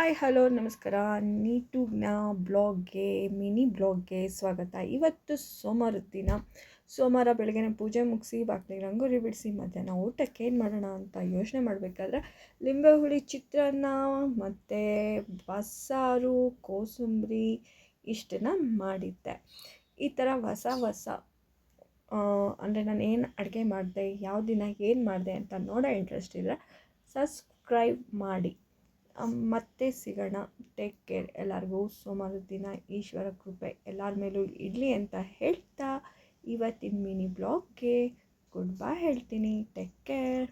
Hi hello ನಮಸ್ಕಾರ. NEET ಬ್ಲಾಗ್ಗೆ mini ಬ್ಲಾಗ್ಗೆ ಸ್ವಾಗತ. ಇವತ್ತು ಸೋಮವಾರದ ದಿನ. ಸೋಮವಾರ ಬೆಳಗ್ಗೆ ಪೂಜೆ ಮುಗಿಸಿ ಬಾಗಿಲಿಗೆ ರಂಗೋಲಿ ಬಿಡಿಸಿ ಮಧ್ಯಾಹ್ನ ಊಟಕ್ಕೆ ಏನು ಮಾಡೋಣ ಅಂತ ಯೋಚನೆ ಮಾಡಬೇಕಾದ್ರೆ ಲಿಂಬೆ ಹುಳಿ ಚಿತ್ರಾನ್ನ ಮತ್ತು ಬಸ್ಸಾರು ಕೋಸಂಬರಿ ಇಷ್ಟನ್ನು ಮಾಡಿದ್ದೆ. ಈ ಥರ ಹೊಸ ಅಂದರೆ ನಾನು ಏನು ಅಡುಗೆ ಮಾಡಿದೆ, ಯಾವ ದಿನ ಏನು ಮಾಡಿದೆ ಅಂತ ನೋಡೋ ಇಂಟ್ರೆಸ್ಟ್ ಇದ್ದರೆ ಸಬ್ಸ್ಕ್ರೈಬ್ ಮಾಡಿ. ಮತ್ತೆ ಸಿಗೋಣ. Take care. ಎಲ್ಲರಿಗೂ ಸೋಮವಾರದ ದಿನ ಈಶ್ವರ ಕೃಪೆ ಎಲ್ಲರ ಮೇಲೂ ಇರಲಿ ಅಂತ ಹೇಳ್ತಾ ಇವತ್ತಿನ ಮಿನಿ ಬ್ಲಾಗ್ಗೆ ಗುಡ್ ಬೈ ಹೇಳ್ತೀನಿ. Take care.